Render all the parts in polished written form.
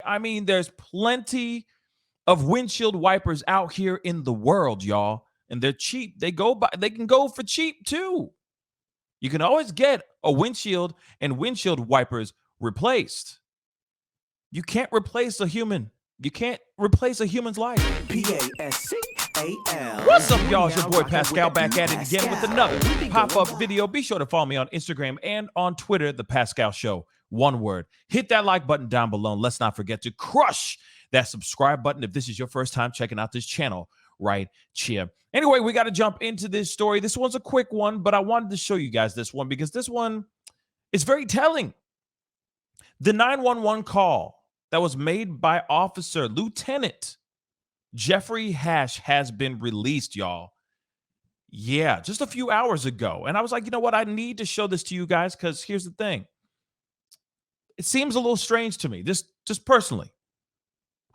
I mean, there's plenty of windshield wipers out here in the world, y'all, and they're cheap. They can go for cheap too. You can always get a windshield and windshield wipers replaced. You can't replace a human. You can't replace a human's life. Pascal. What's up, y'all? It's your boy Pascal back at it again with another pop-up video. Be sure to follow me on Instagram and on Twitter, The Pascal Show. One word. Hit that like button down below. And let's not forget to crush that subscribe button if this is your first time checking out this channel right here. Anyway, we got to jump into this story. This one's a quick one, but I wanted to show you guys this one because this one is very telling. The 911 call that was made by Officer Lieutenant Jeffrey Hash has been released, y'all. Yeah, just a few hours ago. And I was like, you know what? I need to show this to you guys because here's the thing. It seems a little strange to me, just personally.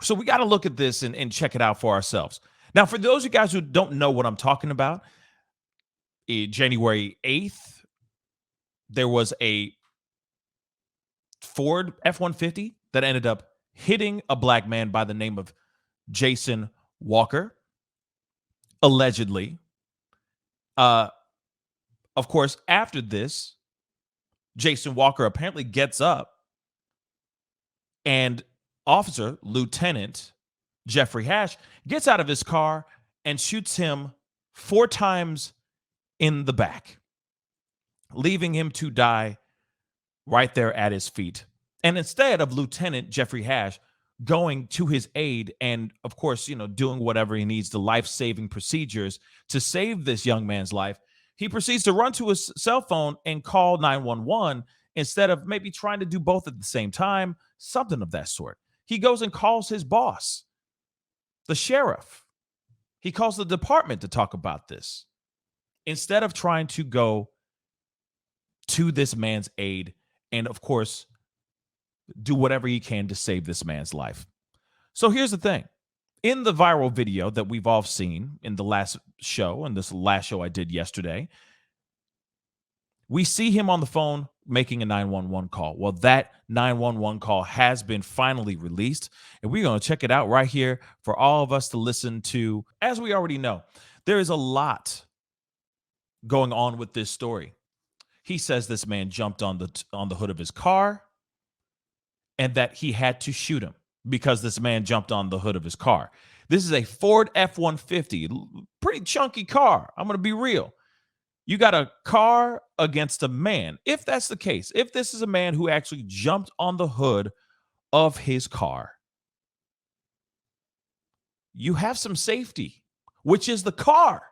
So we got to look at this and check it out for ourselves. Now, for those of you guys who don't know what I'm talking about, January 8th, there was a Ford F-150 that ended up hitting a black man by the name of Jason Walker, allegedly. Of course, after this, Jason Walker apparently gets up and Officer Lieutenant Jeffrey Hash gets out of his car and shoots him 4 times in the back, leaving him to die right there at his feet. And instead of Lieutenant Jeffrey Hash going to his aid and, of course, doing whatever he needs, the life-saving procedures to save this young man's life, he proceeds to run to his cell phone and call 911 instead of maybe trying to do both at the same time, something of that sort. He goes and calls his boss, the sheriff. He calls the department to talk about this instead of trying to go to this man's aid and, of course, do whatever he can to save this man's life. So here's the thing. In the viral video that we've all seen in the last show, and this last show I did yesterday, we see him on the phone making a 911 call. Well, that 911 call has been finally released, and we're going to check it out right here for all of us to listen to. As we already know, there is a lot going on with this story. He says this man jumped on the hood of his car and that he had to shoot him because this man jumped on the hood of his car. This is a Ford F-150, pretty chunky car. I'm going to be real. You got a car against a man. If that's the case, if this is a man who actually jumped on the hood of his car, you have some safety, which is the car.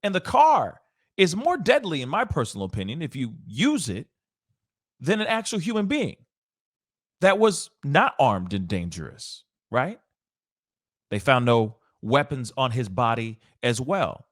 And the car is more deadly, in my personal opinion, if you use it, than an actual human being that was not armed and dangerous, right? They found no weapons on his body as well.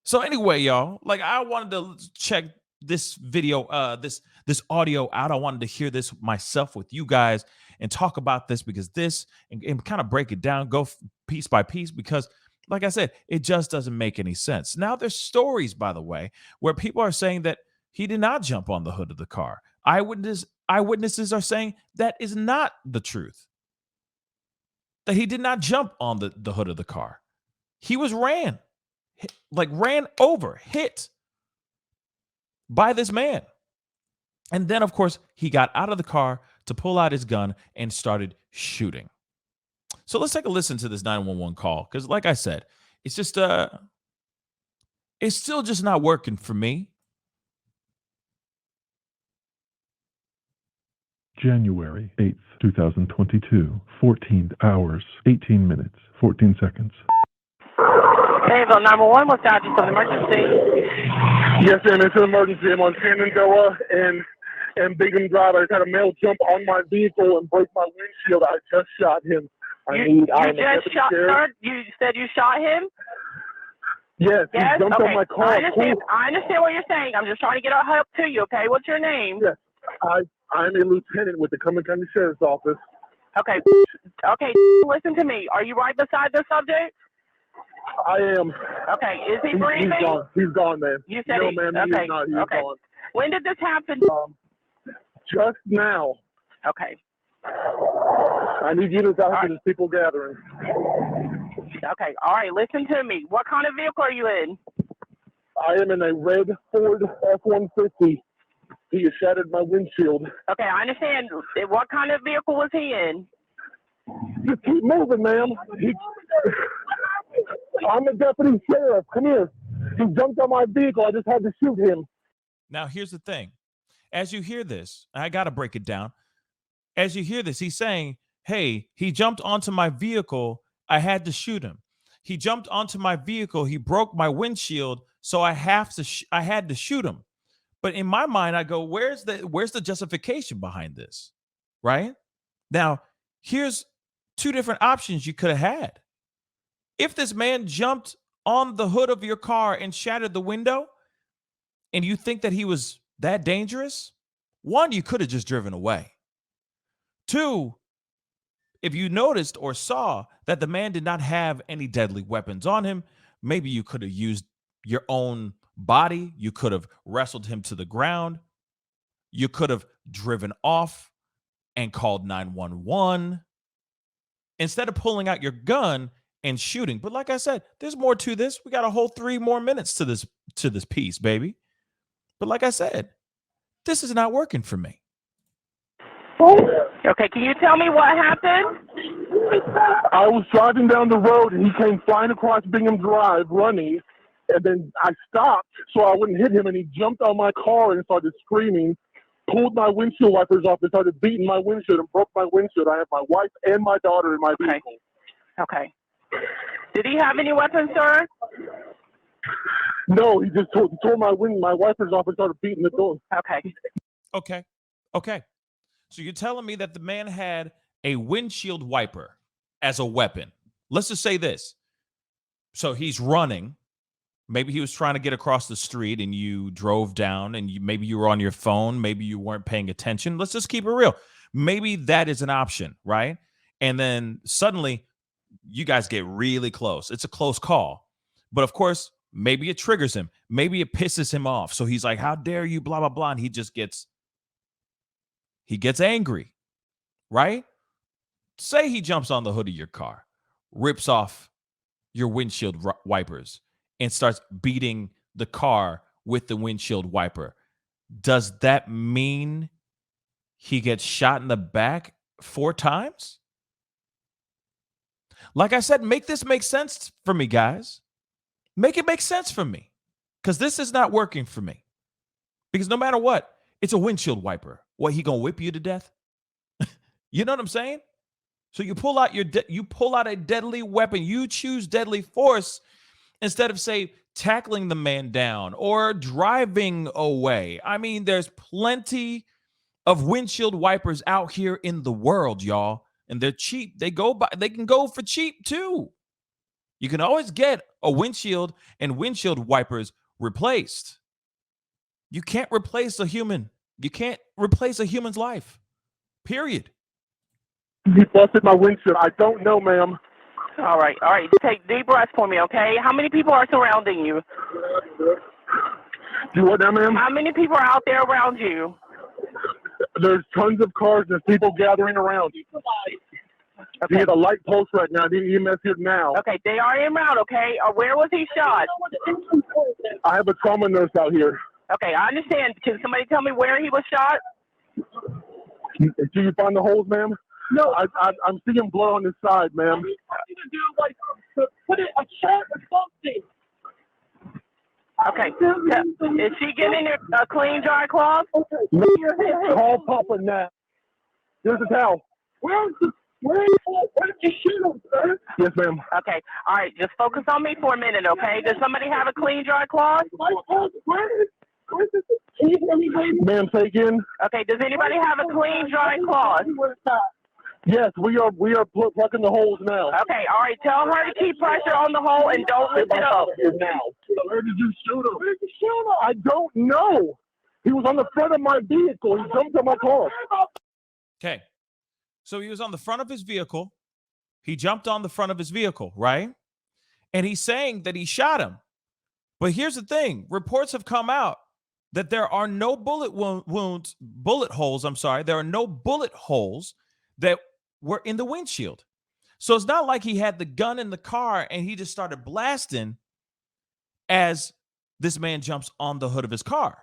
So anyway, y'all, I wanted to check this video, this audio out. I wanted to hear this myself with you guys and talk about this because this and kind of break it down, go piece by piece, because like I said, it just doesn't make any sense. Now, there's stories, by the way, where people are saying that he did not jump on the hood of the car. Eyewitnesses are saying that is not the truth, that he did not jump on the hood of the car. He was ran over, hit by this man. And then, of course, he got out of the car to pull out his gun and started shooting. So let's take a listen to this 911 call because, like I said, it's just it's still just not working for me. January 8th, 2022, 14 hours, 18 minutes, 14 seconds. Fayetteville 911, what's the address of the emergency? Yes, ma'am, it's an emergency. I'm on Shenandoah and Bingham Drive. I just had a male jump on my vehicle and break my windshield. I just shot him. You said you shot him? Yes, he jumped on my car. I understand what you're saying. I'm just trying to get our help to you, okay? What's your name? Yes, I'm a lieutenant with the Cumberland County Sheriff's Office. Okay, listen to me. Are you right beside the subject? I am. Okay, is he breathing? He's gone, man. You said no, ma'am, okay. He's not. He's gone. When did this happen? Just now. Okay. I need units out here. There's people gathering. Okay, all right, listen to me. What kind of vehicle are you in? I am in a red Ford F-150. He has shattered my windshield. Okay, I understand. What kind of vehicle was he in? Just keep moving, ma'am. I'm a deputy sheriff. Come here. He jumped on my vehicle. I just had to shoot him. Now, here's the thing. As you hear this, I got to break it down. As you hear this, he's saying, hey, he jumped onto my vehicle. I had to shoot him. He jumped onto my vehicle. He broke my windshield. So I had to shoot him. But in my mind, I go, where's the justification behind this? Right? Now, here's two different options you could have had. If this man jumped on the hood of your car and shattered the window, and you think that he was that dangerous, one, you could have just driven away. Two, if you noticed or saw that the man did not have any deadly weapons on him, maybe you could have used your own body. You could have wrestled him to the ground. You could have driven off and called 911 instead of pulling out your gun and shooting. But like I said, there's more to this. We got a whole 3 more minutes to this piece, baby. But like I said, this is not working for me. Okay, can you tell me what happened? I was driving down the road, and he came flying across Bingham Drive running, and then I stopped so I wouldn't hit him, and he jumped on my car and started screaming, pulled my windshield wipers off, and started beating my windshield and broke my windshield. I have my wife and my daughter in my vehicle. Okay. Did he have any weapons, sir? No, he just tore my wipers off and started beating the door. Okay. Okay. So you're telling me that the man had a windshield wiper as a weapon. Let's just say this. So he's running. Maybe he was trying to get across the street and you drove down and maybe you were on your phone. Maybe you weren't paying attention. Let's just keep it real. Maybe that is an option, right? And then suddenly you guys get really close. It's a close call. But of course, maybe it triggers him. Maybe it pisses him off. So he's like, how dare you, blah, blah, blah. And he gets angry, right? Say he jumps on the hood of your car, rips off your windshield wipers, and starts beating the car with the windshield wiper. Does that mean he gets shot in the back 4 times? Like I said, make this make sense for me, guys. Make it make sense for me, because this is not working for me. Because no matter what, it's a windshield wiper. What, he gonna whip you to death? You know what I'm saying? So you pull out a deadly weapon. You choose deadly force instead of, say, tackling the man down or driving away. I mean, there's plenty of windshield wipers out here in the world, y'all, and they're cheap. They can go for cheap too. You can always get a windshield and windshield wipers replaced. You can't replace a human. You can't replace a human's life. Period. He busted my windshield. I don't know, ma'am. All right. Take deep breaths for me, okay? How many people are surrounding you? You what now, ma'am? How many people are out there around you? There's tons of cars. There's people gathering around. Okay. He had a light post right now. The EMS here now. Okay, they are en route, okay? Where was he shot? I have a trauma nurse out here. Okay, I understand. Can somebody tell me where he was shot? Do you find the holes, ma'am? No. I'm seeing blood on this side, ma'am. Put it a shirt or something. Okay. Is she getting a clean, dry cloth? Call Papa now. Here's the towel. Where did you shoot him, sir? Yes, ma'am. Okay. All right. Just focus on me for a minute, okay? Does somebody have a clean, dry cloth? Ma'am, say again. Okay. Does anybody have a clean, dry cloth? Yes, we are plugging the holes now. Okay. All right. Tell her to keep pressure on the hole and don't lift it up. Now. Where did you shoot him? Where did you shoot him? I don't know. He was on the front of my vehicle. He jumped on my car. Okay. So he was on the front of his vehicle. He jumped on the front of his vehicle, right? And he's saying that he shot him. But here's the thing. Reports have come out that there are no bullet holes. There are no bullet holes that were in the windshield. So it's not like he had the gun in the car and he just started blasting as this man jumps on the hood of his car.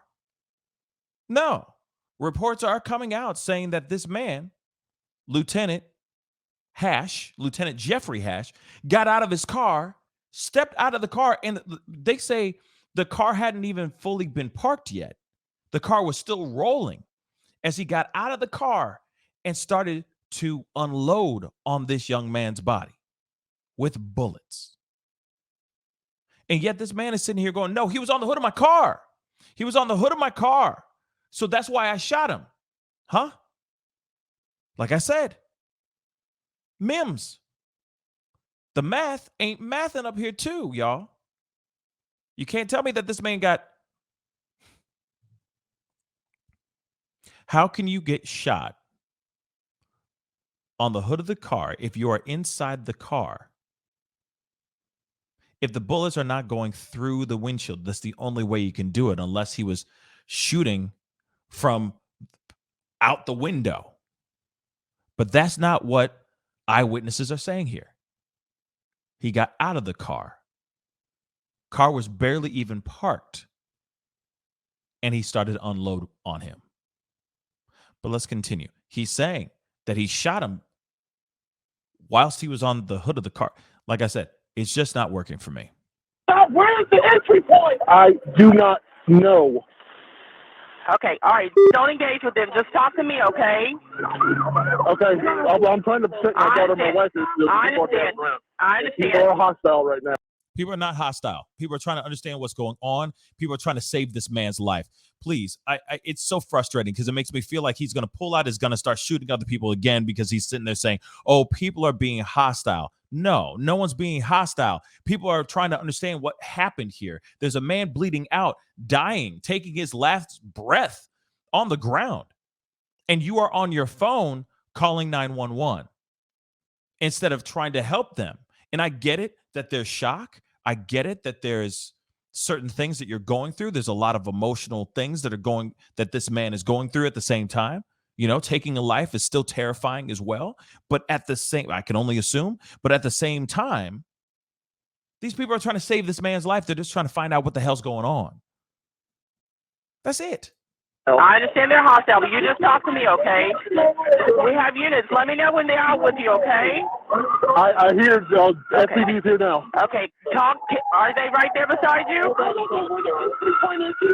No. Reports are coming out saying that this man, Lieutenant Jeffrey Hash, got out of his car, stepped out of the car, and they say the car hadn't even fully been parked yet. The car was still rolling as he got out of the car and started to unload on this young man's body with bullets. And yet this man is sitting here going, no, he was on the hood of my car. He was on the hood of my car. So that's why I shot him. Huh? Like I said, Mims, the math ain't mathing up here too, y'all. You can't tell me that this man got... How can you get shot on the hood of the car if you are inside the car? If the bullets are not going through the windshield, that's the only way you can do it, unless he was shooting from out the window. But that's not what eyewitnesses are saying here. He got out of the car. Car was barely even parked. And he started to unload on him. But let's continue. He's saying that he shot him whilst he was on the hood of the car. Like I said, it's just not working for me. Where's the entry point? I do not know. Okay, all right. Don't engage with them. Just talk to me, okay? Okay, I'm trying to protect my daughter and my wife. I understand. I understand. People are hostile right now. People are not hostile. People are trying to understand what's going on. People are trying to save this man's life. Please, it's so frustrating because it makes me feel like he's going to pull out his gun and start shooting other people again because he's sitting there saying, oh, people are being hostile. No one's being hostile. People are trying to understand what happened here. There's a man bleeding out, dying, taking his last breath on the ground. And you are on your phone calling 911 instead of trying to help them. And I get it that there's shock. I get it that there's certain things that you're going through. There's a lot of emotional things that this man is going through at the same time. You know, taking a life is still terrifying as well. But I can only assume, but at the same time, these people are trying to save this man's life. They're just trying to find out what the hell's going on. That's it. I understand they're hostile, but you just talk to me, okay? We have units. Let me know when they're out with you, okay? I hear SPD's here now. Okay, are they right there beside you?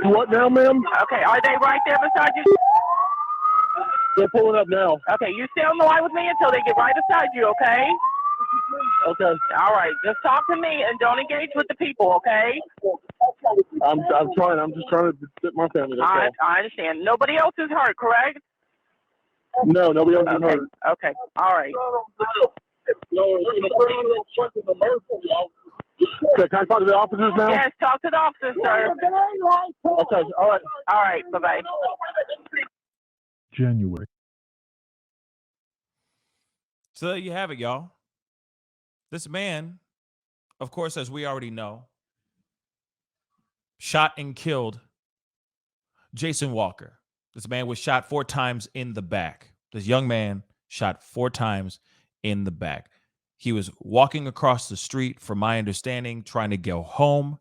What now, ma'am? Okay, are they right there beside you? They're pulling up now. Okay, you stay on the line with me until they get right beside you, okay? Okay. All right, just talk to me and don't engage with the people, okay? I'm trying. I'm just trying to fit my family. I understand. Nobody else is hurt, correct? No, nobody else is hurt. Okay, all right. Okay, can I talk to the officers now? Yes, talk to the officers, sir. Okay, all right. All right, bye-bye. January. So there you have it, y'all. This man, of course, as we already know, shot and killed Jason Walker. This man was shot 4 times in the back. This young man shot 4 times in the back. He was walking across the street, from my understanding, trying to go home.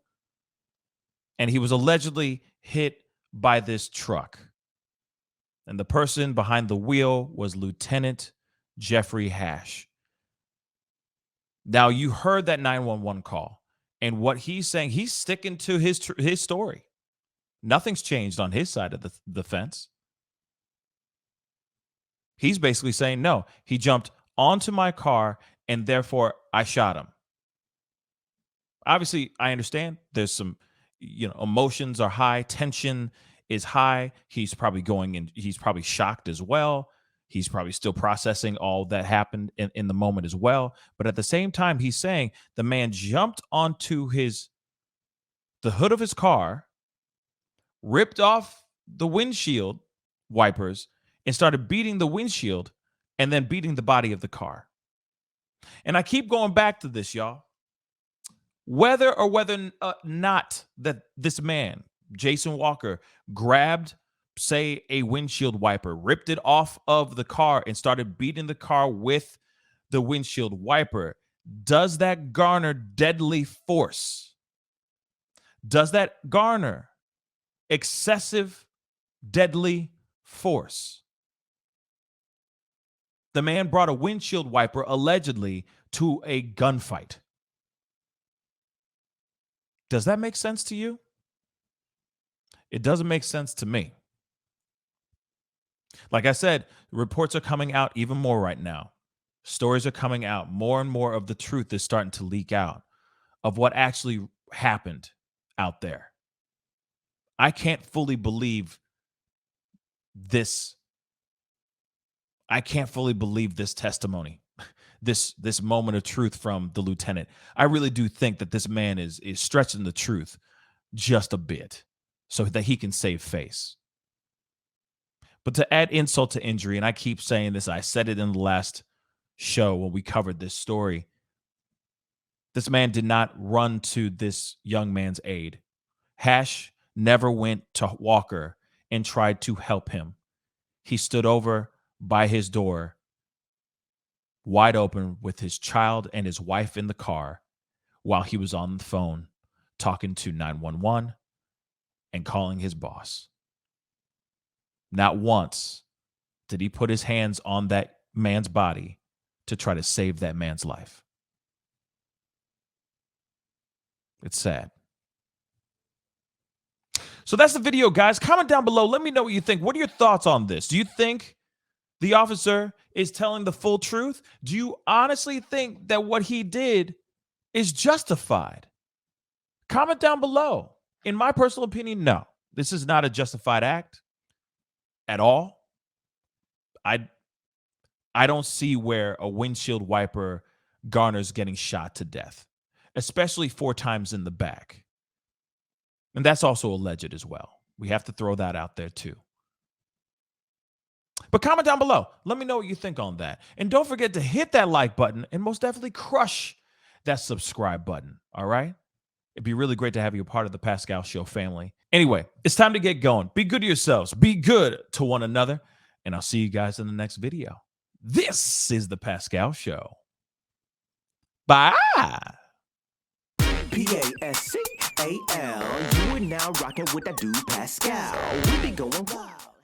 And he was allegedly hit by this truck. And the person behind the wheel was Lieutenant Jeffrey Hash. Now, you heard that 911 call. And what he's saying, he's sticking to his story. Nothing's changed on his side of the fence. He's basically saying, no, he jumped onto my car and therefore I shot him. Obviously, I understand there's some, emotions are high. Tension is high. He's probably he's probably shocked as well. He's probably still processing all that happened in the moment as well. But at the same time, he's saying the man jumped onto the hood of his car, ripped off the windshield wipers, and started beating the windshield and then beating the body of the car. And I keep going back to this, y'all. Whether or not that this man, Jason Walker, grabbed say a windshield wiper, ripped it off of the car and started beating the car with the windshield wiper, does that garner deadly force? Does that garner excessive deadly force? The man brought a windshield wiper allegedly to a gunfight. Does that make sense to you? It doesn't make sense to me. Like I said, reports are coming out even more right now. Stories are coming out. More and more of the truth is starting to leak out of what actually happened out there. I can't fully believe this. I can't fully believe this testimony, this moment of truth from the lieutenant. I really do think that this man is stretching the truth just a bit so that he can save face. But to add insult to injury, and I keep saying this, I said it in the last show when we covered this story, this man did not run to this young man's aid. Hash never went to Walker and tried to help him. He stood over by his door, wide open, with his child and his wife in the car, while he was on the phone talking to 911 and calling his boss. Not once did he put his hands on that man's body to try to save that man's life. It's sad. So that's the video, guys. Comment down below. Let me know what you think. What are your thoughts on this? Do you think the officer is telling the full truth? Do you honestly think that what he did is justified? Comment down below. In my personal opinion, no. This is not a justified act at all. I don't see where a windshield wiper garners getting shot to death, especially 4 times in the back. And that's also alleged as well. We have to throw that out there too. But comment down below. Let me know what you think on that. And don't forget to hit that like button and most definitely crush that subscribe button. All right? It'd be really great to have you a part of the Pascal Show family. Anyway, it's time to get going. Be good to yourselves. Be good to one another. And I'll see you guys in the next video. This is the Pascal Show. Bye. Pascal, you are now rocking with that dude Pascal. We be going wild.